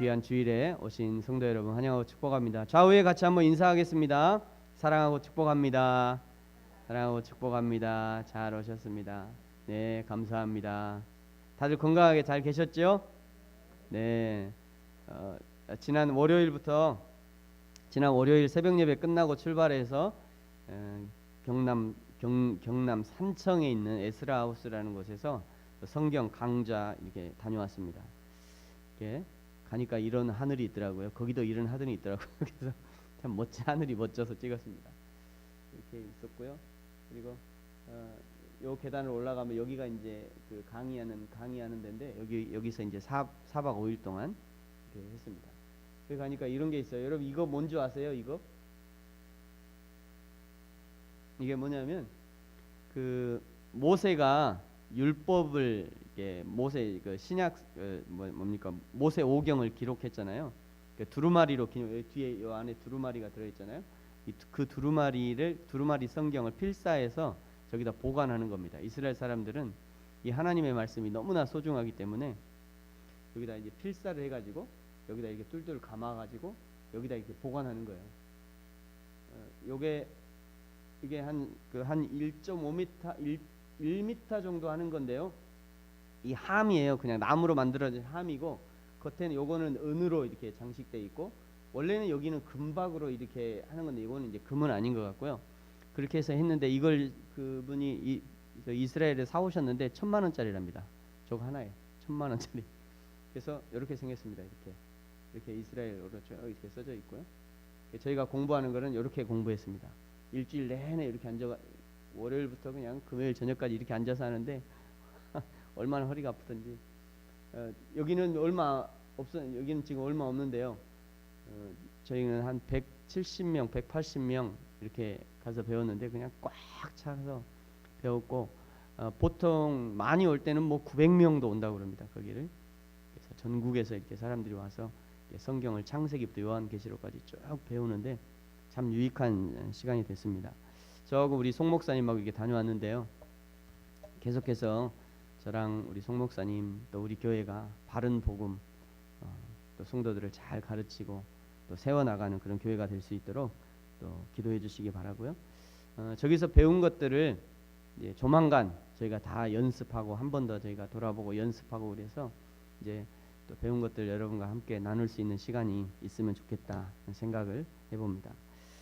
귀한 주일에 오신 성도 여러분 환영하고 축복합니다. 좌우에 같이 한번 인사하겠습니다. 사랑하고 축복합니다. 사랑하고 축복합니다. 잘 오셨습니다. 네, 감사합니다. 다들 건강하게 잘 계셨죠? 네. 지난 월요일 새벽 예배 끝나고 출발해서 경남 산청에 있는 에스라 하우스라는 곳에서 성경 강좌 이렇게 다녀왔습니다. 이렇게 가니까 이런 하늘이 있더라고요. 거기도 이런 하늘이 있더라고요. 그래서 참 하늘이 멋져서 찍었습니다. 이렇게 있었고요. 그리고 요 계단을 올라가면 여기가 이제 그 강의하는 데인데 여기서 이제 4박 5일 동안 이렇게 했습니다. 거기 가니까 이런 게 있어요. 여러분 이거 뭔지 아세요? 이게 뭐냐면 그 모세가 율법을 모세 그 신약 뭡니까 모세 오경을 기록했잖아요. 그 두루마리로 뒤에 요 안에 두루마리가 들어있잖아요. 그 두루마리 성경을 필사해서 저기다 보관하는 겁니다. 이스라엘 사람들은 이 하나님의 말씀이 너무나 소중하기 때문에 여기다 이제 필사를 해가지고 여기다 이렇게 뚫뚫 감아가지고 여기다 이렇게 보관하는 거예요. 이게 한 1.5m, 1m 정도 하는 건데요. 이 함이에요. 그냥 나무로 만들어진 함이고 겉에는 요거는 은으로 이렇게 장식돼 있고 원래는 여기는 금박으로 이렇게 하는 건데 이거는 이제 금은 아닌 것 같고요. 그렇게 해서 했는데 이걸 그분이 이스라엘에 사오셨는데 1,000만 원짜리랍니다. 저거 하나에 1,000만 원짜리. 그래서 이렇게 생겼습니다. 이렇게 이스라엘어로 이렇게 써져 있고요. 저희가 공부하는 거는 이렇게 공부했습니다. 일주일 내내 이렇게 월요일부터 그냥 금요일 저녁까지 이렇게 앉아서 하는데 얼마나 허리가 아프던지. 여기는 여기는 지금 얼마 없는데요. 저희는 한 170명, 180명 이렇게 가서 배웠는데 그냥 꽉 차서 배웠고 보통 많이 올 때는 뭐 900명도 온다고 그럽니다. 거기를. 그래서 전국에서 이렇게 사람들이 와서 성경을 창세기부터 요한계시록까지 쭉 배우는데 참 유익한 시간이 됐습니다. 저하고 우리 송 목사님하고 이렇게 다녀왔는데요. 계속해서 저랑 우리 송 목사님 또 우리 교회가 바른 복음 또 성도들을 잘 가르치고 또 세워나가는 그런 교회가 될 수 있도록 또 기도해 주시기 바라고요. 저기서 배운 것들을 이제 조만간 저희가 다 연습하고 한 번 더 저희가 돌아보고 연습하고 그래서 이제 또 배운 것들 여러분과 함께 나눌 수 있는 시간이 있으면 좋겠다 생각을 해봅니다.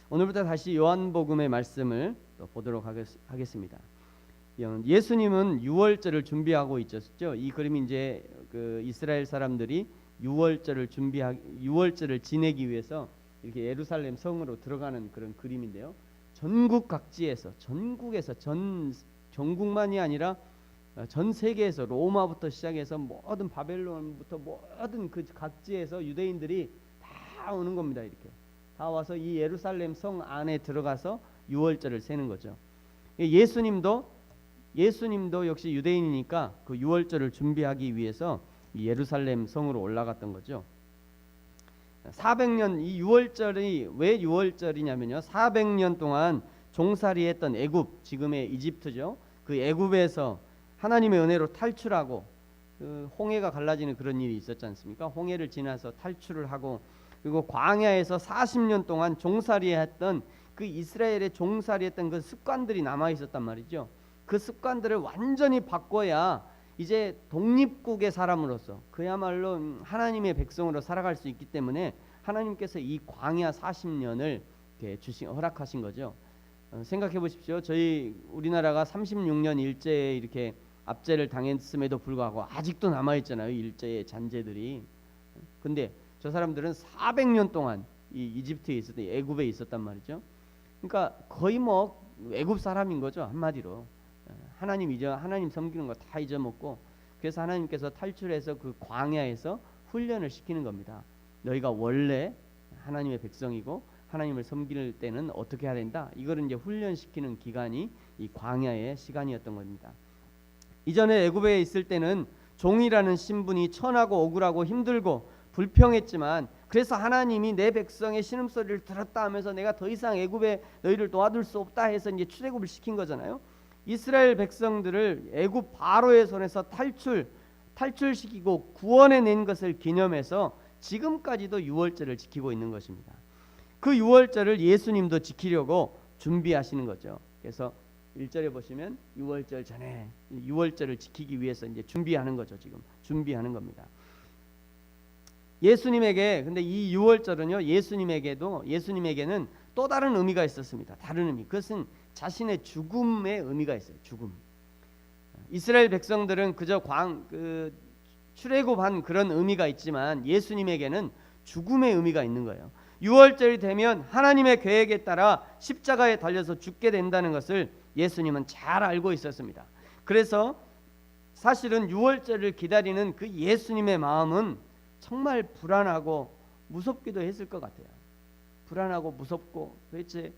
오늘부터 다시 요한복음의 말씀을 또 보도록 하겠습니다. 예수님은 유월절을 준비하고 있었죠. 이 그림이 이제 그 이스라엘 사람들이 유월절을 지내기 위해서 이렇게 예루살렘 성으로 들어가는 그런 그림인데요. 전국에서 전국만이 아니라 전 세계에서 로마부터 시작해서 모든 바벨론부터 모든 그 각지에서 유대인들이 다 오는 겁니다. 이렇게 다 와서 이 예루살렘 성 안에 들어가서 유월절을 세는 거죠. 예수님도 역시 유대인이니까 그 유월절을 준비하기 위해서 이 예루살렘 성으로 올라갔던 거죠. 400년 이 유월절이 왜 유월절이냐면요. 400년 동안 종살이했던 애굽, 지금의 이집트죠. 그 애굽에서 하나님의 은혜로 탈출하고 그 홍해가 갈라지는 그런 일이 있었지 않습니까? 홍해를 지나서 탈출을 하고 그리고 광야에서 40년 동안 종살이했던 그 이스라엘의 종살이했던 그 습관들이 남아 있었단 말이죠. 그 습관들을 완전히 바꿔야 이제 독립국의 사람으로서 그야말로 하나님의 백성으로 살아갈 수 있기 때문에 하나님께서 이 광야 40년을 허락하신 거죠. 생각해 보십시오. 우리나라가 36년 일제에 이렇게 압제를 당했음에도 불구하고 아직도 남아 있잖아요. 일제의 잔재들이. 근데 저 사람들은 400년 동안 이 이집트에 있었던 애굽에 있었단 말이죠. 그러니까 거의 뭐 애굽 사람인 거죠. 한마디로. 하나님 섬기는 거 다 잊어먹고 그래서 하나님께서 탈출해서 그 광야에서 훈련을 시키는 겁니다. 너희가 원래 하나님의 백성이고 하나님을 섬길 때는 어떻게 해야 된다. 이거를 이제 훈련시키는 기간이 이 광야의 시간이었던 겁니다. 이전에 애굽에 있을 때는 종이라는 신분이 천하고 억울하고 힘들고 불평했지만 그래서 하나님이 내 백성의 신음소리를 들었다 하면서 내가 더 이상 애굽에 너희를 놓아둘 수 없다 해서 이제 출애굽을 시킨 거잖아요. 이스라엘 백성들을 애굽 바로의 손에서 탈출시키고 구원해낸 것을 기념해서 지금까지도 유월절을 지키고 있는 것입니다. 그 유월절을 예수님도 지키려고 준비하시는 거죠. 그래서 1절에 보시면 유월절 전에 유월절을 지키기 위해서 이제 준비하는 거죠. 지금 준비하는 겁니다. 예수님에게 근데 이 유월절은요, 예수님에게는 또 다른 의미가 있었습니다. 다른 의미. 그것은 자신의 죽음의 의미가 있어요. 죽음. 이스라엘 백성들은 그저 출애굽한 그런 의미가 있지만 예수님에게는 죽음의 의미가 있는 거예요. 유월절이 되면 하나님의 계획에 따라 십자가에 달려서 죽게 된다는 것을 예수님은 잘 알고 있었습니다. 그래서 사실은 유월절을 기다리는 그 예수님의 마음은 정말 불안하고 무섭기도 했을 것 같아요. 불안하고 무섭고 도대체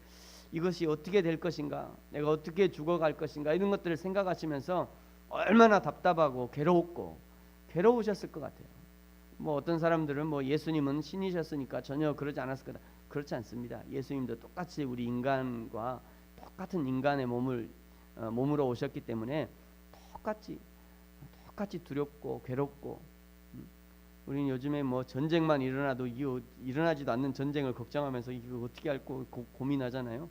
이것이 어떻게 될 것인가, 내가 어떻게 죽어갈 것인가, 이런 것들을 생각하시면서 얼마나 답답하고 괴로우셨을 것 같아요. 뭐 어떤 사람들은 뭐 예수님은 신이셨으니까 전혀 그러지 않았을 거다. 그렇지 않습니다. 예수님도 똑같이 우리 인간과 똑같은 인간의 몸으로 오셨기 때문에 똑같이 두렵고 괴롭고, 우리는 요즘에 뭐 전쟁만 일어나도 일어나지도 않는 전쟁을 걱정하면서 이거 어떻게 할까 고민하잖아요.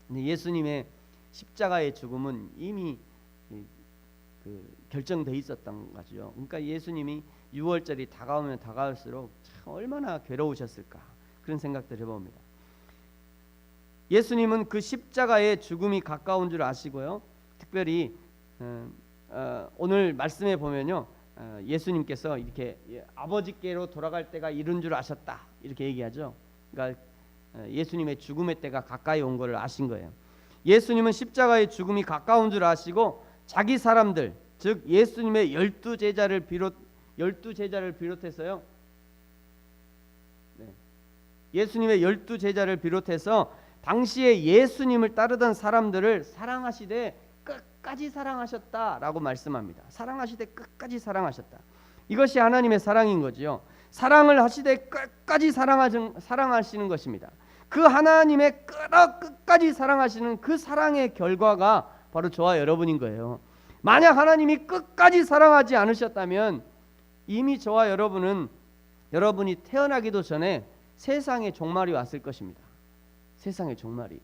근데 예수님의 십자가의 죽음은 이미 결정돼 있었던 거죠. 그러니까 예수님이 유월절이 다가오면 다가올수록 참 얼마나 괴로우셨을까, 그런 생각들을 해봅니다. 예수님은 그 십자가의 죽음이 가까운 줄 아시고요. 특별히 오늘 말씀에 보면요, 예수님께서 이렇게 아버지께로 돌아갈 때가 이른 줄 아셨다, 이렇게 얘기하죠. 그러니까 예수님의 죽음의 때가 가까이 온 것을 아신 거예요. 예수님은 십자가의 죽음이 가까운 줄 아시고 자기 사람들, 즉 예수님의 12제자를 비롯해서요. 예수님의 12제자를 비롯해서 당시에 예수님을 따르던 사람들을 사랑하시되 끝까지 사랑하셨다라고 말씀합니다. 사랑하시되 끝까지 사랑하셨다. 이것이 하나님의 사랑인 거지요. 사랑을 하시되 끝까지 사랑하시는 것입니다. 그 하나님의 끝까지 사랑하시는 그 사랑의 결과가 바로 저와 여러분인 거예요. 만약 하나님이 끝까지 사랑하지 않으셨다면 이미 저와 여러분이 태어나기도 전에 세상의 종말이 왔을 것입니다. 세상의 종말이.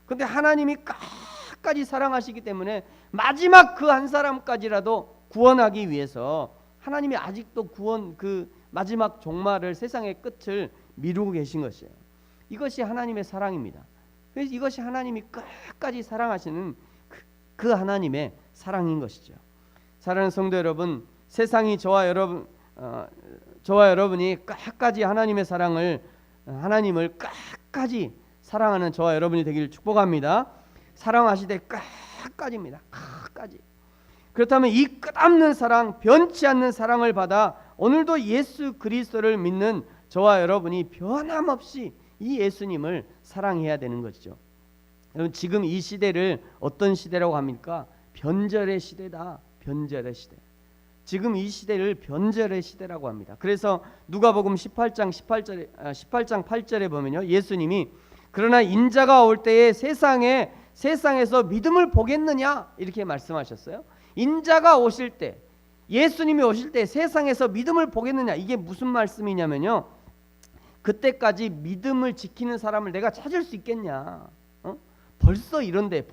근데 하나님이 끝까지 사랑하시기 때문에 마지막 그 한 사람까지라도 구원하기 위해서 하나님이 아직도 그 마지막 종말을, 세상의 끝을 미루고 계신 것이에요. 이것이 하나님의 사랑입니다. 그래서 이것이 하나님이 끝까지 사랑하시는 그 하나님의 사랑인 것이죠. 사랑하는 성도 여러분, 세상이 저와 여러분이 끝까지 하나님을 끝까지 사랑하는 저와 여러분이 되기를 축복합니다. 사랑하시되 끝까지입니다. 끝까지. 그렇다면 이 끝없는 사랑, 변치 않는 사랑을 받아 오늘도 예수 그리스도를 믿는 저와 여러분이 변함없이 이 예수님을 사랑해야 되는 것이죠. 여러분, 지금 이 시대를 어떤 시대라고 합니까? 변절의 시대다. 변절의 시대. 지금 이 시대를 변절의 시대라고 합니다. 그래서 누가복음 18장 8절에 보면요, 예수님이 그러나 인자가 올 때에 세상에서 믿음을 보겠느냐, 이렇게 말씀하셨어요. 인자가 오실 때, 예수님이 오실 때 세상에서 믿음을 보겠느냐, 이게 무슨 말씀이냐면요, 그때까지 믿음을 지키는 사람을 내가 찾을 수 있겠냐. 벌써 이런데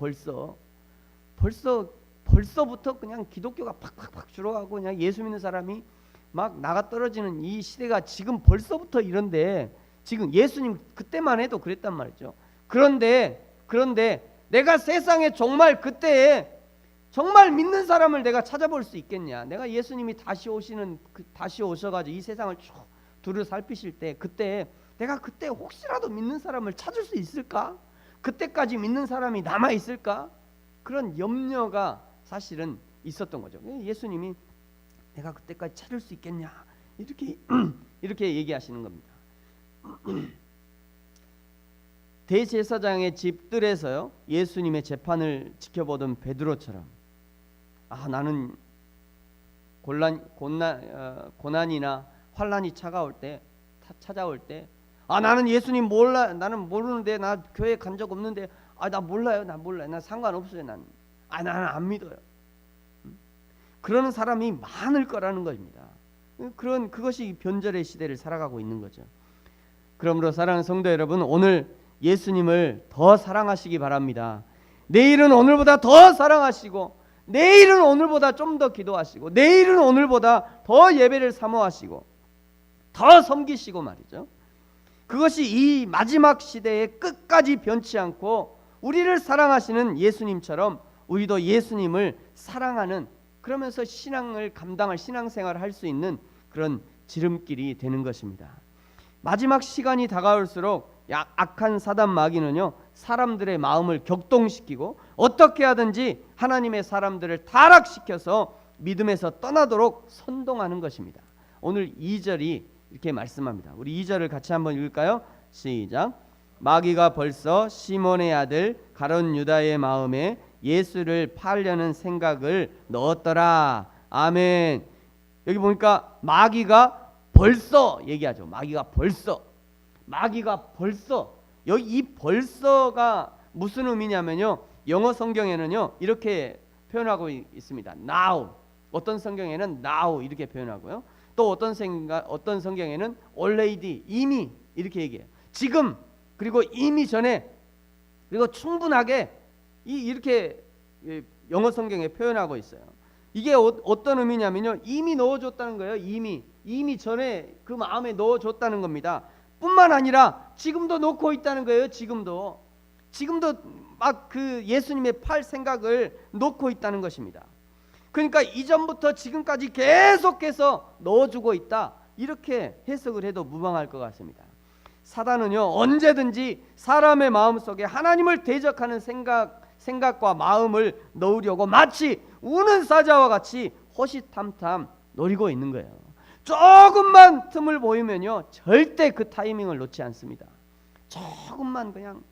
벌써부터 그냥 기독교가 팍팍팍 줄어가고 그냥 예수 믿는 사람이 막 나가 떨어지는 이 시대가 지금 벌써부터 이런데, 지금 예수님 그때만 해도 그랬단 말이죠. 그런데 내가 세상에 정말 그때에 정말 믿는 사람을 내가 찾아볼 수 있겠냐. 내가 예수님이 다시 오셔가지고 이 세상을 쭉 두루 살피실 때, 내가 그때 혹시라도 믿는 사람을 찾을 수 있을까? 그때까지 믿는 사람이 남아 있을까? 그런 염려가 사실은 있었던 거죠. 예수님이 내가 그때까지 찾을 수 있겠냐, 이렇게 얘기하시는 겁니다. 대제사장의 집들에서요, 예수님의 재판을 지켜보던 베드로처럼, 나는 고난이나 환난이 찾아올 때 나는 예수님 몰라, 나는 모르는데, 나 교회 간 적 없는데, 나 몰라요, 나 상관없어요, 나는 안 믿어요. 그러는 사람이 많을 거라는 겁니다. 그것이 변절의 시대를 살아가고 있는 거죠. 그러므로 사랑하는 성도 여러분, 오늘 예수님을 더 사랑하시기 바랍니다. 내일은 오늘보다 더 사랑하시고, 내일은 오늘보다 좀 더 기도하시고, 내일은 오늘보다 더 예배를 사모하시고, 더 섬기시고 말이죠. 그것이 이 마지막 시대에 끝까지 변치 않고 우리를 사랑하시는 예수님처럼 우리도 예수님을 사랑하는, 그러면서 신앙을 감당할, 신앙생활을 할 수 있는 그런 지름길이 되는 것입니다. 마지막 시간이 다가올수록 악한 사단 마귀는요, 사람들의 마음을 격동시키고 어떻게 하든지 하나님의 사람들을 타락시켜서 믿음에서 떠나도록 선동하는 것입니다. 오늘 2절이 이렇게 말씀합니다. 우리 2절을 같이 한번 읽을까요? 시작. 마귀가 벌써 시몬의 아들 가룟 유다의 마음에 예수를 팔려는 생각을 넣었더라. 아멘. 여기 보니까 마귀가 벌써 얘기하죠. 마귀가 벌써 여기 이 벌써가 무슨 의미냐면요, 영어 성경에는요 이렇게 표현하고 있습니다. Now. 어떤 성경에는 now 이렇게 표현하고요. 또 어떤 성경에는 already, 이미 이렇게 얘기해요. 지금, 그리고 이미 전에, 그리고 충분하게, 이렇게 영어 성경에 표현하고 있어요. 이게 어떤 의미냐면요, 이미 넣어줬다는 거예요. 이미 전에 그 마음에 넣어줬다는 겁니다. 뿐만 아니라 지금도 놓고 있다는 거예요. 지금도 막 그 예수님의 팔 생각을 놓고 있다는 것입니다. 그러니까 이전부터 지금까지 계속해서 넣어주고 있다, 이렇게 해석을 해도 무방할 것 같습니다. 사단은요, 언제든지 사람의 마음속에 하나님을 대적하는 생각과 마음을 넣으려고 마치 우는 사자와 같이 호시탐탐 노리고 있는 거예요. 조금만 틈을 보이면요, 절대 그 타이밍을 놓지 않습니다. 조금만 그냥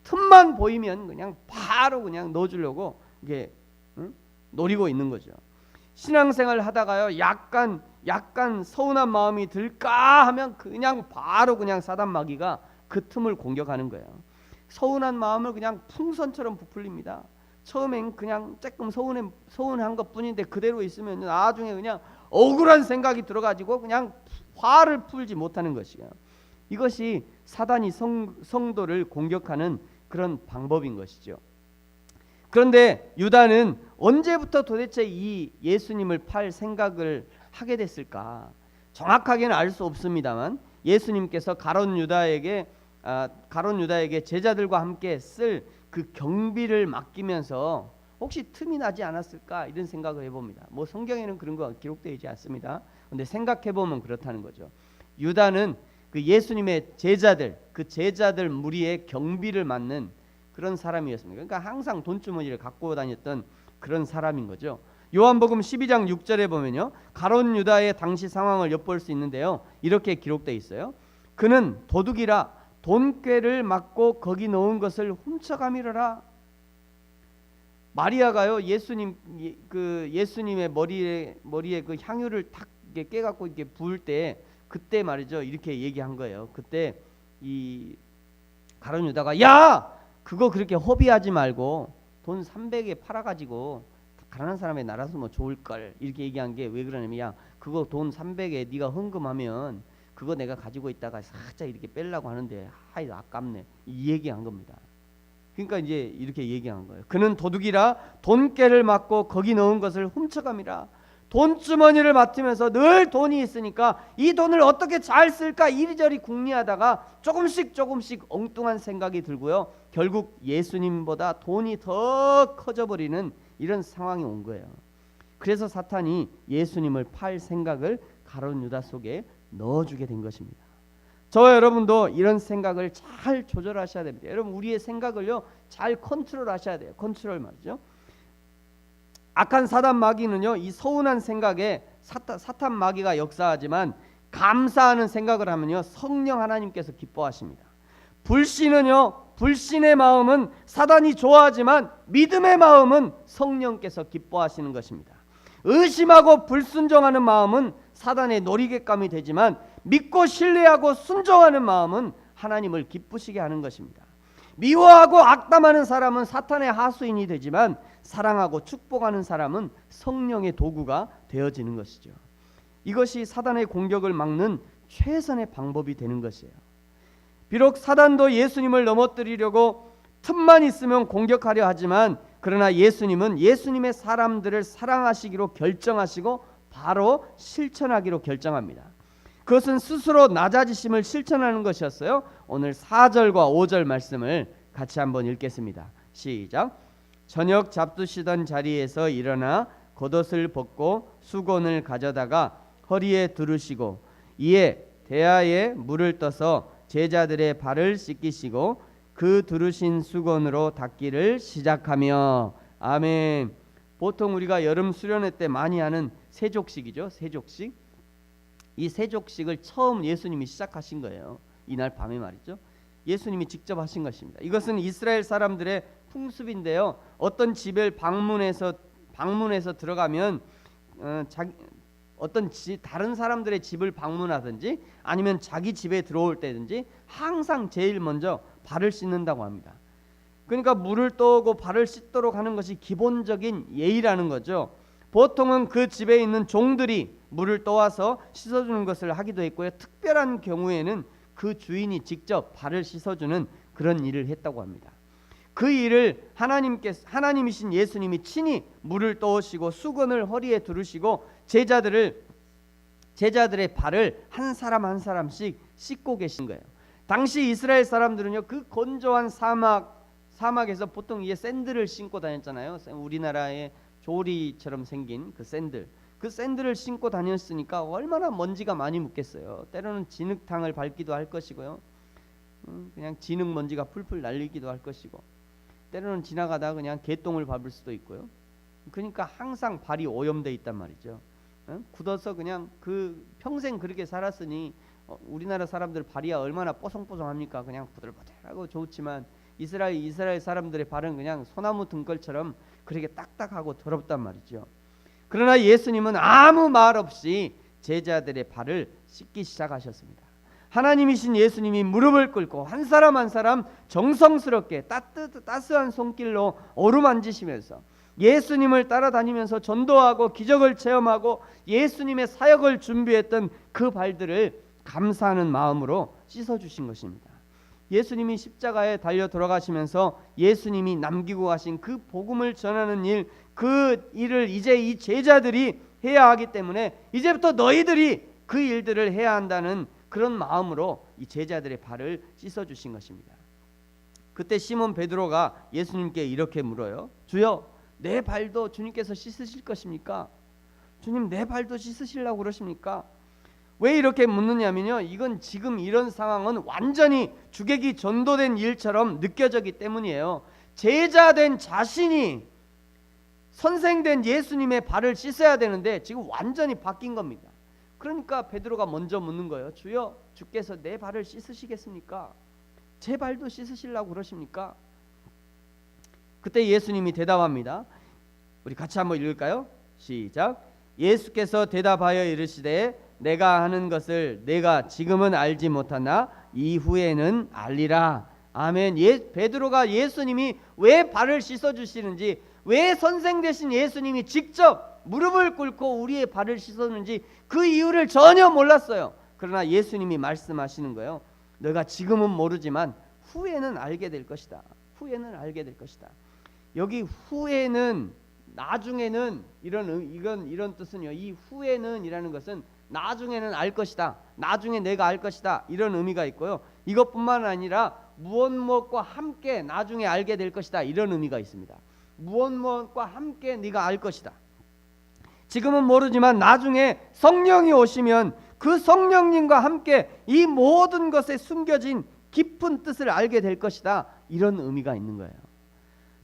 틈만 보이면 그냥 바로 그냥 넣어주려고 이게 노리고 있는 거죠. 신앙생활 하다가요, 약간 서운한 마음이 들까 하면 그냥 바로 그냥 사단 마귀가 그 틈을 공격하는 거예요. 서운한 마음을 그냥 풍선처럼 부풀립니다. 처음엔 그냥 조금 서운한 것뿐인데 그대로 있으면 나중에 그냥 억울한 생각이 들어가지고 그냥 화를 풀지 못하는 것이에요. 이것이 사단이 성도를 공격하는 그런 방법인 것이죠. 그런데 유다는 언제부터 도대체 이 예수님을 팔 생각을 하게 됐을까? 정확하게는 알 수 없습니다만 예수님께서 가룟 유다에게 제자들과 함께 쓸 그 경비를 맡기면서 혹시 틈이 나지 않았을까, 이런 생각을 해봅니다. 뭐 성경에는 그런 거 기록되어 있지 않습니다. 근데 생각해보면 그렇다는 거죠. 유다는 그 예수님의 제자들 무리의 경비를 맡는 그런 사람이었습니다. 그러니까 항상 돈주머니를 갖고 다녔던 그런 사람인 거죠. 요한복음 12장 6절에 보면요, 가룟 유다의 당시 상황을 엿볼 수 있는데요, 이렇게 기록되어 있어요. 그는 도둑이라 돈꾀를 맞고 거기 놓은 것을 훔쳐가미러라. 마리아가요, 예수님의 머리에 그 향유를 탁 깨갖고 이렇게 부을 때, 그때 말이죠, 이렇게 얘기한 거예요. 그때 이 가룟 유다가, 야, 그거 그렇게 허비하지 말고 돈 300에 팔아가지고 가난한 사람에 나라서 뭐 좋을걸, 이렇게 얘기한 게 왜 그러냐면, 야, 그거 돈 300에 네가 헌금하면 그거 내가 가지고 있다가 살짝 이렇게 빼려고 하는데 하이 아깝네, 이 얘기한 겁니다. 그러니까 이제 이렇게 얘기한 거예요. 그는 도둑이라 돈깨를 맞고 거기 넣은 것을 훔쳐갑니다. 돈주머니를 맡으면서 늘 돈이 있으니까 이 돈을 어떻게 잘 쓸까 이리저리 궁리하다가 조금씩 엉뚱한 생각이 들고요, 결국 예수님보다 돈이 더 커져버리는 이런 상황이 온 거예요. 그래서 사탄이 예수님을 팔 생각을 가룟 유다 속에 넣어주게 된 것입니다. 저와 여러분도 이런 생각을 잘 조절하셔야 됩니다. 여러분, 우리의 생각을요 잘 컨트롤하셔야 돼요. 컨트롤 말이죠. 악한 사단 마귀는요, 이 서운한 생각에 사탄 마귀가 역사하지만 감사하는 생각을 하면요, 성령 하나님께서 기뻐하십니다. 불신의 마음은 사단이 좋아하지만 믿음의 마음은 성령께서 기뻐하시는 것입니다. 의심하고 불순종하는 마음은 사단의 놀이객감이 되지만 믿고 신뢰하고 순종하는 마음은 하나님을 기쁘시게 하는 것입니다. 미워하고 악담하는 사람은 사탄의 하수인이 되지만 사랑하고 축복하는 사람은 성령의 도구가 되어지는 것이죠. 이것이 사단의 공격을 막는 최선의 방법이 되는 것이에요. 비록 사단도 예수님을 넘어뜨리려고 틈만 있으면 공격하려 하지만, 그러나 예수님은 예수님의 사람들을 사랑하시기로 결정하시고 바로 실천하기로 결정합니다. 그것은 스스로 낮아지심을 실천하는 것이었어요. 오늘 4절과 5절 말씀을 같이 한번 읽겠습니다. 시작. 저녁 잡수시던 자리에서 일어나 겉옷을 벗고 수건을 가져다가 허리에 두르시고 이에 대야에 물을 떠서 제자들의 발을 씻기시고 그 두르신 수건으로 닦기를 시작하며. 아멘. 보통 우리가 여름 수련회 때 많이 하는 세족식이죠. 세족식. 이 세족식을 처음 예수님이 시작하신 거예요. 이날 밤에 말이죠. 예수님이 직접 하신 것입니다. 이것은 이스라엘 사람들의 풍습인데요. 어떤 집을 방문해서 들어가면 다른 사람들의 집을 방문하든지 아니면 자기 집에 들어올 때든지 항상 제일 먼저 발을 씻는다고 합니다. 그러니까 물을 떠오고 발을 씻도록 하는 것이 기본적인 예의라는 거죠. 보통은 그 집에 있는 종들이 물을 떠와서 씻어주는 것을 하기도 했고요. 특별한 경우에는 그 주인이 직접 발을 씻어주는 그런 일을 했다고 합니다. 그 일을 하나님이신 예수님이 친히 물을 떠오시고 수건을 허리에 두르시고 제자들의 발을 한 사람 한 사람씩 씻고 계신 거예요. 당시 이스라엘 사람들은요, 그 건조한 사막에서 보통 이게 샌들을 신고 다녔잖아요. 우리나라의 조리처럼 생긴 그 샌들을 신고 다녔으니까 얼마나 먼지가 많이 묻겠어요. 때로는 진흙탕을 밟기도 할 것이고요, 그냥 진흙 먼지가 풀풀 날리기도 할 것이고, 때로는 지나가다 그냥 개똥을 밟을 수도 있고요. 그러니까 항상 발이 오염돼 있단 말이죠. 굳어서 그냥 그 평생 그렇게 살았으니 우리나라 사람들 발이야 얼마나 뽀송뽀송합니까? 그냥 부들부들하고 좋지만 이스라엘 사람들의 발은 그냥 소나무 등걸처럼 그렇게 딱딱하고 더럽단 말이죠. 그러나 예수님은 아무 말 없이 제자들의 발을 씻기 시작하셨습니다. 하나님이신 예수님이 무릎을 꿇고 한 사람 한 사람 정성스럽게 따스한 손길로 어루만지시면서 예수님을 따라다니면서 전도하고 기적을 체험하고 예수님의 사역을 준비했던 그 발들을 감사하는 마음으로 씻어주신 것입니다. 예수님이 십자가에 달려 돌아가시면서 예수님이 남기고 가신 그 복음을 전하는 일, 그 일을 이제 이 제자들이 해야 하기 때문에 이제부터 너희들이 그 일들을 해야 한다는 그런 마음으로 이 제자들의 발을 씻어주신 것입니다. 그때 시몬 베드로가 예수님께 이렇게 물어요. 주여, 내 발도 주님께서 씻으실 것입니까? 주님, 내 발도 씻으시려고 그러십니까? 왜 이렇게 묻느냐면요, 이건 지금 이런 상황은 완전히 주객이 전도된 일처럼 느껴졌기 때문이에요. 제자된 자신이 선생된 예수님의 발을 씻어야 되는데 지금 완전히 바뀐 겁니다. 그러니까 베드로가 먼저 묻는 거예요. 주여, 주께서 내 발을 씻으시겠습니까? 제 발도 씻으시려고 그러십니까? 그때 예수님이 대답합니다. 우리 같이 한번 읽을까요? 시작. 예수께서 대답하여 이르시되 내가 하는 것을 내가 지금은 알지 못하나 이후에는 알리라. 아멘. 베드로가 예수님이 왜 발을 씻어주시는지, 왜 선생 되신 예수님이 직접 무릎을 꿇고 우리의 발을 씻었는지 그 이유를 전혀 몰랐어요. 그러나 예수님이 말씀하시는 거예요. 너가 지금은 모르지만 후에는 알게 될 것이다. 후에는 알게 될 것이다. 여기 후에는, 나중에는, 이런 뜻은요, 이 후에는 이라는 것은 나중에는 알 것이다, 나중에 내가 알 것이다, 이런 의미가 있고요. 이것뿐만 아니라 무엇과 함께 나중에 알게 될 것이다, 이런 의미가 있습니다. 무엇과 함께 네가 알 것이다. 지금은 모르지만 나중에 성령이 오시면 그 성령님과 함께 이 모든 것에 숨겨진 깊은 뜻을 알게 될 것이다, 이런 의미가 있는 거예요.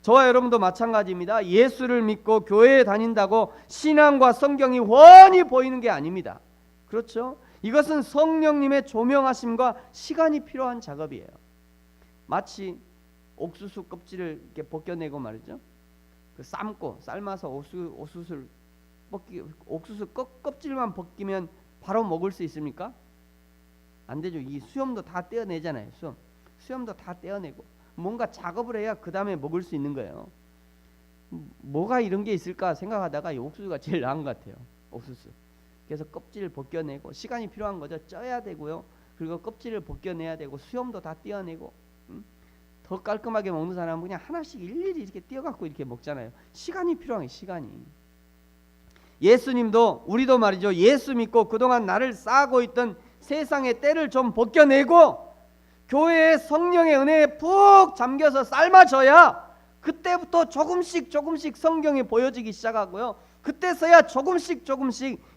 저와 여러분도 마찬가지입니다. 예수를 믿고 교회에 다닌다고 신앙과 성경이 훤히 보이는 게 아닙니다. 그렇죠? 이것은 성령님의 조명하심과 시간이 필요한 작업이에요. 마치 옥수수 껍질을 이렇게 벗겨내고 말이죠, 그 삶아서 옥수수 껍질만 벗기면 바로 먹을 수 있습니까? 안 되죠. 이 수염도 다 떼어내잖아요. 수염도 다 떼어내고 뭔가 작업을 해야 그 다음에 먹을 수 있는 거예요. 뭐가 이런 게 있을까 생각하다가 이 옥수수가 제일 나은 것 같아요. 옥수수. 그래서 껍질을 벗겨내고 시간이 필요한 거죠. 쪄야 되고요. 그리고 껍질을 벗겨내야 되고 수염도 다 떼어내고 더 깔끔하게 먹는 사람은 그냥 하나씩 일일이 이렇게 떼어갖고 이렇게 먹잖아요. 시간이 필요한 시간이. 예수님도 우리도 말이죠. 예수 믿고 그동안 나를 쌓고 있던 세상의 때를 좀 벗겨내고 교회의 성령의 은혜에 푹 잠겨서 삶아져야 그때부터 조금씩 성경이 보여지기 시작하고요. 그때서야 조금씩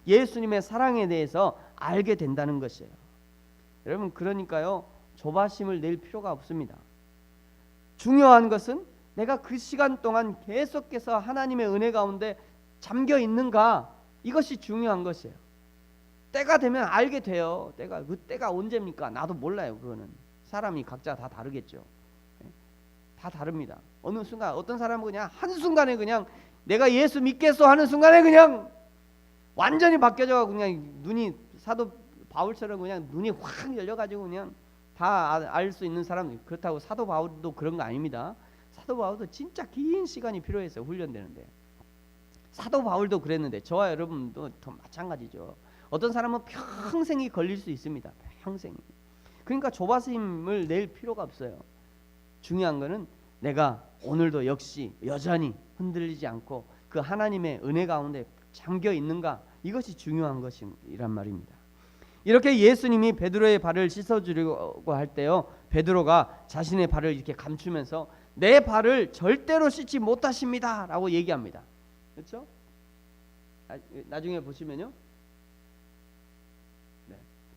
예수님의 사랑에 대해서 알게 된다는 것이에요. 여러분, 그러니까요, 조바심을 낼 필요가 없습니다. 중요한 것은 내가 그 시간 동안 계속해서 하나님의 은혜 가운데 잠겨 있는가, 이것이 중요한 것이에요. 때가 되면 알게 돼요. 그 때가 언제입니까? 나도 몰라요. 그거는 사람이 각자 다 다르겠죠. 다 다릅니다. 어느 순간 어떤 사람은 그냥 한순간에 그냥 내가 예수 믿겠어 하는 순간에 그냥 완전히 바뀌어져 그냥 눈이 사도 바울처럼 그냥 눈이 확 열려가지고 그냥 다 알 수 있는 사람. 그렇다고 사도 바울도 그런 거 아닙니다. 사도 바울도 진짜 긴 시간이 필요했어요. 훈련되는데. 사도 바울도 그랬는데 저와 여러분도 더 마찬가지죠. 어떤 사람은 평생이 걸릴 수 있습니다. 평생이. 그러니까 조바심을 낼 필요가 없어요. 중요한 거는 내가 오늘도 역시 여전히 흔들리지 않고 그 하나님의 은혜 가운데 잠겨 있는가, 이것이 중요한 것이란 말입니다. 이렇게 예수님이 베드로의 발을 씻어주려고 할 때요, 베드로가 자신의 발을 이렇게 감추면서 내 발을 절대로 씻지 못하십니다 라고 얘기합니다. 그렇죠? 나중에 보시면요,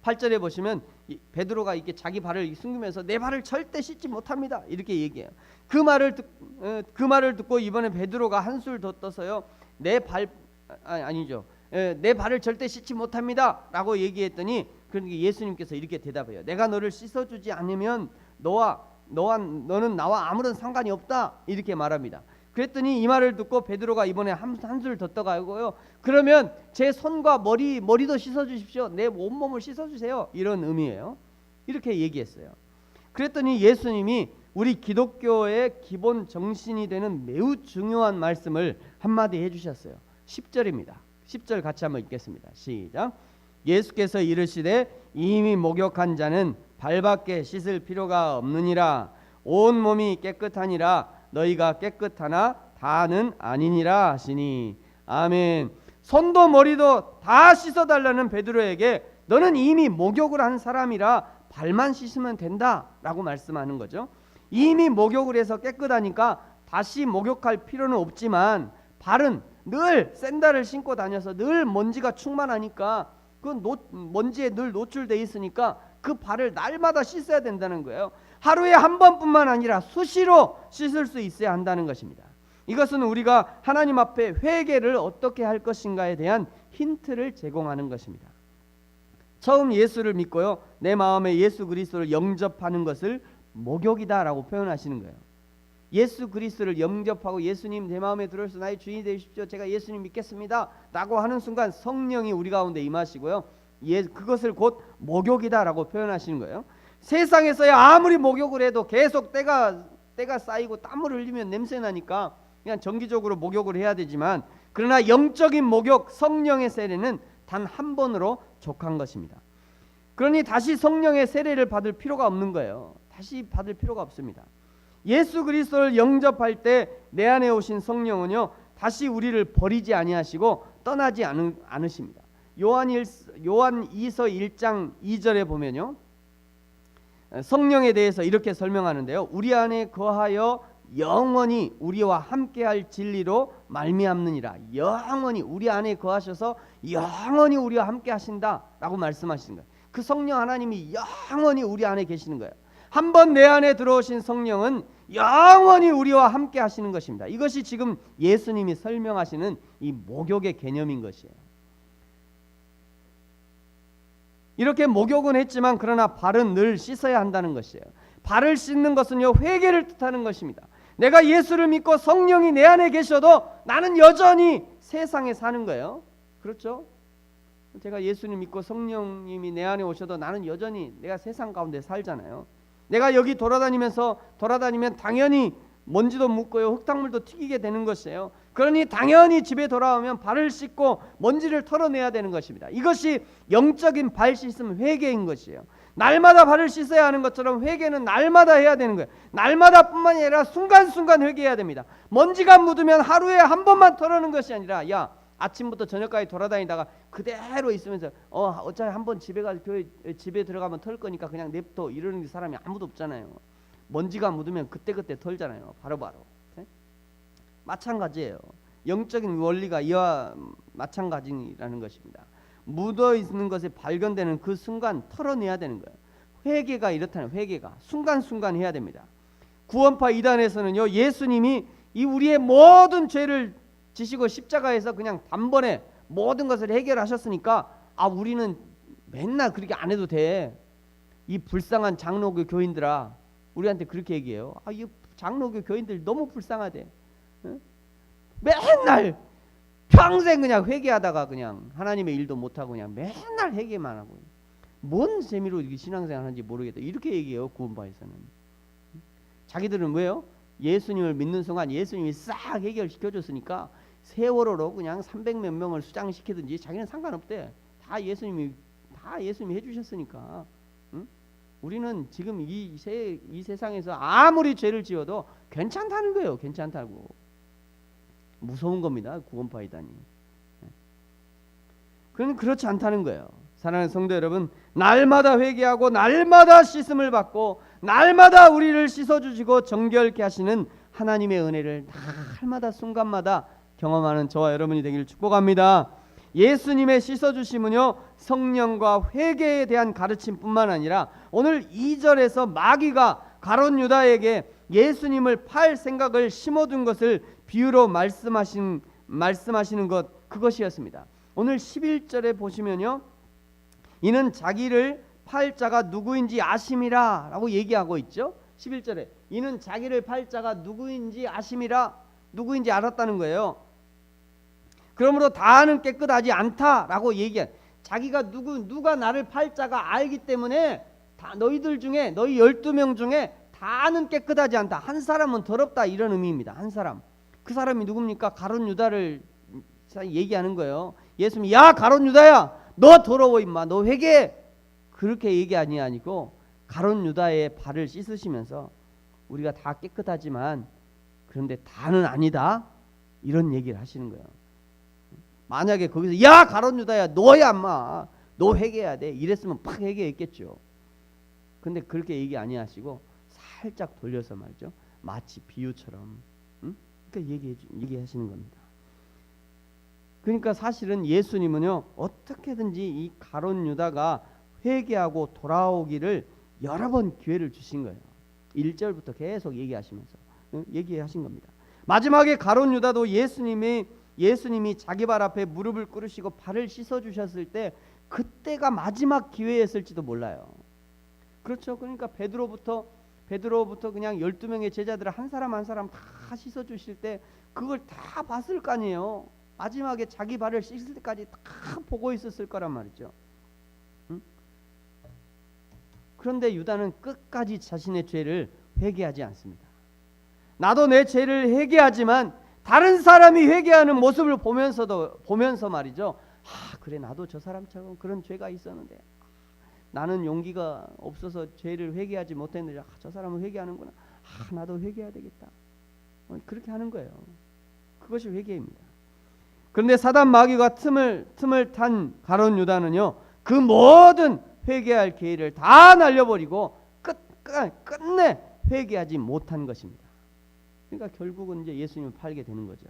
8절에 보시면 베드로가 이렇게 자기 발을 숨기면서 내 발을 절대 씻지 못합니다 이렇게 얘기해요. 그 말을 듣고 이번에 베드로가 한술 더 떠서요, 내 발을 절대 씻지 못합니다 라고 얘기했더니, 그러니까 예수님께서 이렇게 대답해요. 내가 너를 씻어주지 않으면 너는 나와 아무런 상관이 없다 이렇게 말합니다. 그랬더니 이 말을 듣고 베드로가 이번에 한술 더 떠가고요, 그러면 제 손과 머리도 씻어주십시오. 내 온몸을 씻어주세요. 이런 의미예요. 이렇게 얘기했어요. 그랬더니 예수님이 우리 기독교의 기본 정신이 되는 매우 중요한 말씀을 한마디 해주셨어요. 10절입니다. 10절 같이 한번 읽겠습니다. 시작. 예수께서 이르시되 이미 목욕한 자는 발밖에 씻을 필요가 없느니라. 온 몸이 깨끗하니라. 너희가 깨끗하나 다는 아니니라 하시니. 아멘. 손도 머리도 다 씻어달라는 베드로에게 너는 이미 목욕을 한 사람이라 발만 씻으면 된다 라고 말씀하는 거죠. 이미 목욕을 해서 깨끗하니까 다시 목욕할 필요는 없지만 발은 늘 샌들을 신고 다녀서 늘 먼지가 충만하니까 그 먼지에 늘 노출돼 있으니까 그 발을 날마다 씻어야 된다는 거예요. 하루에 한 번뿐만 아니라 수시로 씻을 수 있어야 한다는 것입니다. 이것은 우리가 하나님 앞에 회개를 어떻게 할 것인가에 대한 힌트를 제공하는 것입니다. 처음 예수를 믿고요, 내 마음에 예수 그리스도를 영접하는 것을 목욕이다라고 표현하시는 거예요. 예수 그리스도를 영접하고 예수님 내 마음에 들어오셔서 나의 주인이 되십시오. 제가 예수님 믿겠습니다 라고 하는 순간 성령이 우리 가운데 임하시고요, 그것을 곧 목욕이다라고 표현하시는 거예요. 세상에서야 아무리 목욕을 해도 계속 때가 쌓이고 땀을 흘리면 냄새 나니까 그냥 정기적으로 목욕을 해야 되지만, 그러나 영적인 목욕, 성령의 세례는 단 한 번으로 족한 것입니다. 그러니 다시 성령의 세례를 받을 필요가 없는 거예요. 다시 받을 필요가 없습니다. 예수 그리스도를 영접할 때 내 안에 오신 성령은요, 다시 우리를 버리지 아니하시고 떠나지 않으십니다. 요한 2서 1장 2절에 보면요, 성령에 대해서 이렇게 설명하는데요, 우리 안에 거하여 영원히 우리와 함께할 진리로 말미암느니라. 영원히 우리 안에 거하셔서 영원히 우리와 함께 하신다라고 말씀하시는 거예요. 그 성령 하나님이 영원히 우리 안에 계시는 거예요. 한번 내 안에 들어오신 성령은 영원히 우리와 함께 하시는 것입니다. 이것이 지금 예수님이 설명하시는 이 목욕의 개념인 것이에요. 이렇게 목욕은 했지만 그러나 발은 늘 씻어야 한다는 것이에요. 발을 씻는 것은요, 회개를 뜻하는 것입니다. 내가 예수를 믿고 성령이 내 안에 계셔도 나는 여전히 세상에 사는 거예요. 그렇죠? 제가 예수님 믿고 성령님이 내 안에 오셔도 나는 여전히 내가 세상 가운데 살잖아요. 내가 여기 돌아다니면 당연히 먼지도 묻고요, 흙탕물도 튀기게 되는 것이에요. 그러니 당연히 집에 돌아오면 발을 씻고 먼지를 털어내야 되는 것입니다. 이것이 영적인 발 씻음 회개인 것이에요. 날마다 발을 씻어야 하는 것처럼 회개는 날마다 해야 되는 거예요. 날마다뿐만이 아니라 순간순간 회개해야 됩니다. 먼지가 묻으면 하루에 한 번만 털어내는 것이 아니라 아침부터 저녁까지 돌아다니다가 그대로 있으면서 어차피 한번 집에 가서 집에 들어가면 털 거니까 그냥 냅둬 이러는 사람이 아무도 없잖아요. 먼지가 묻으면 그때그때 털잖아요. 바로바로. 마찬가지예요. 영적인 원리가 이와 마찬가지라는 것입니다. 묻어 있는 것에 발견되는 그 순간 털어내야 되는 거예요. 회개가 이렇다는 회개가 순간순간 해야 됩니다. 구원파 이단에서는요, 예수님이 이 우리의 모든 죄를 지시고 십자가에서 그냥 단번에 모든 것을 해결하셨으니까 우리는 맨날 그렇게 안 해도 돼. 이 불쌍한 장로교 교인들아, 우리한테 그렇게 얘기해요. 이 장로교 교인들 너무 불쌍하대. 맨날 평생 그냥 회개하다가 그냥 하나님의 일도 못하고 그냥 맨날 회개만 하고 뭔 재미로 이렇게 신앙생활 하는지 모르겠다 이렇게 얘기해요. 구원파에서는. 자기들은 왜요? 예수님을 믿는 순간 예수님이 싹 해결시켜줬으니까 세월호로 그냥 300몇 명을 수장시키든지 자기는 상관없대. 다 예수님이 해주셨으니까. 응? 우리는 지금 이 세상에서 아무리 죄를 지어도 괜찮다는 거예요. 괜찮다고. 무서운 겁니다. 구원파이다니. 그건 그렇지 않다는 거예요. 사랑하는 성도 여러분, 날마다 회개하고 날마다 씻음을 받고 날마다 우리를 씻어주시고 정결케 하시는 하나님의 은혜를 날마다 순간마다 경험하는 저와 여러분이 되기를 축복합니다. 예수님의 씻어주심은요, 성령과 회개에 대한 가르침뿐만 아니라 오늘 2절에서 마귀가 가룟 유다에게 예수님을 팔 생각을 심어둔 것을 비유로 말씀하시는 것, 그것이었습니다. 오늘 11절에 보시면요, 이는 자기를 팔 자가 누구인지 아심이라 라고 얘기하고 있죠. 11절에 이는 자기를 팔 자가 누구인지 아심이라, 누구인지 알았다는 거예요. 그러므로 다는 깨끗하지 않다라고 얘기한, 자기가 누가 나를 팔 자가 알기 때문에 다 너희들 중에, 너희 12명 중에 다는 깨끗하지 않다, 한 사람은 더럽다, 이런 의미입니다. 한 사람. 그 사람이 누굽니까? 가룟 유다를 얘기하는 거예요. 예수님이 야 가룟 유다야, 너 더러워 임마, 너 회개해, 그렇게 얘기하니 아니고 가룟 유다의 발을 씻으시면서 우리가 다 깨끗하지만 그런데 다는 아니다, 이런 얘기를 하시는 거예요. 만약에 거기서 야 가룟 유다야, 너야 임마, 너 회개해야 돼, 이랬으면 팍 회개했겠죠. 근데 그렇게 얘기 아니하시고 살짝 돌려서 말이죠, 마치 비유처럼 그러니까 얘기하시는 겁니다. 그러니까 사실은 예수님은요, 어떻게든지 이 가룟 유다가 회개하고 돌아오기를 여러 번 기회를 주신 거예요. 1절부터 계속 얘기하시면서 얘기하신 겁니다. 마지막에 가룟 유다도 예수님이 자기 발 앞에 무릎을 꿇으시고 발을 씻어 주셨을 때 그때가 마지막 기회였을지도 몰라요. 그렇죠. 그러니까 베드로부터 그냥 12명의 제자들을 한 사람 한 사람 다 씻어 주실 때 그걸 다 봤을 거 아니에요. 마지막에 자기 발을 씻을 때까지 다 보고 있었을 거란 말이죠. 그런데 유다는 끝까지 자신의 죄를 회개하지 않습니다. 나도 내 죄를 회개하지만 다른 사람이 회개하는 모습을 보면서 말이죠, 그래 나도 저 사람처럼 그런 죄가 있었는데 나는 용기가 없어서 죄를 회개하지 못했는데 저 사람은 회개하는구나, 나도 회개해야 되겠다, 그렇게 하는 거예요. 그것이 회개입니다. 그런데 사단 마귀가 틈을 탄 가룟 유다는요, 그 모든 회개할 기회를 다 날려버리고 끝내 회개하지 못한 것입니다. 그러니까 결국은 이제 예수님을 팔게 되는 거죠.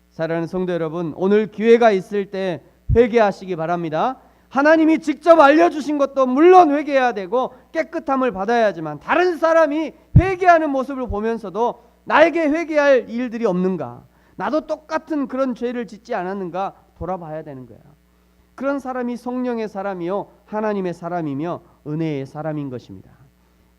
사랑하는 성도 여러분, 오늘 기회가 있을 때 회개하시기 바랍니다. 하나님이 직접 알려주신 것도 물론 회개해야 되고 깨끗함을 받아야 하지만 다른 사람이 회개하는 모습을 보면서도 나에게 회개할 일들이 없는가, 나도 똑같은 그런 죄를 짓지 않았는가 돌아봐야 되는 거야. 그런 사람이 성령의 사람이요 하나님의 사람이며 은혜의 사람인 것입니다.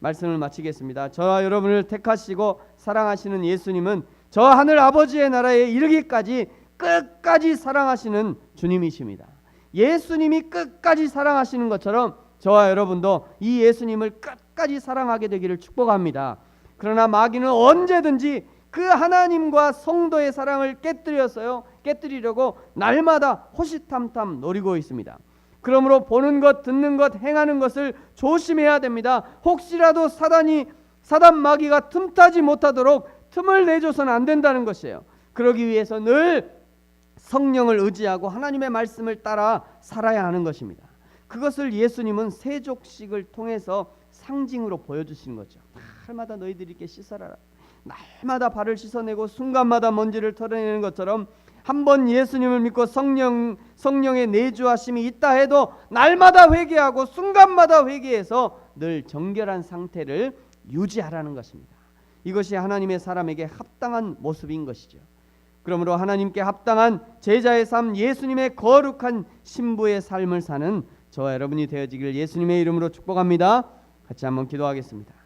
말씀을 마치겠습니다. 저와 여러분을 택하시고 사랑하시는 예수님은 저 하늘 아버지의 나라에 이르기까지 끝까지 사랑하시는 주님이십니다. 예수님이 끝까지 사랑하시는 것처럼 저와 여러분도 이 예수님을 끝까지 사랑하게 되기를 축복합니다. 그러나 마귀는 언제든지 그 하나님과 성도의 사랑을 깨뜨리려고 날마다 호시탐탐 노리고 있습니다. 그러므로 보는 것, 듣는 것, 행하는 것을 조심해야 됩니다. 혹시라도 사단 마귀가 틈타지 못하도록 틈을 내줘서는 안 된다는 것이에요. 그러기 위해서 늘 성령을 의지하고 하나님의 말씀을 따라 살아야 하는 것입니다. 그것을 예수님은 세족식을 통해서 상징으로 보여주시는 거죠. 날마다 너희들이 이렇게 씻어라. 날마다 발을 씻어내고 순간마다 먼지를 털어내는 것처럼 한번 예수님을 믿고 성령의 내주하심이 있다 해도 날마다 회개하고 순간마다 회개해서 늘 정결한 상태를 유지하라는 것입니다. 이것이 하나님의 사람에게 합당한 모습인 것이죠. 그러므로 하나님께 합당한 제자의 삶, 예수님의 거룩한 신부의 삶을 사는 저와 여러분이 되어지기를 예수님의 이름으로 축복합니다. 같이 한번 기도하겠습니다.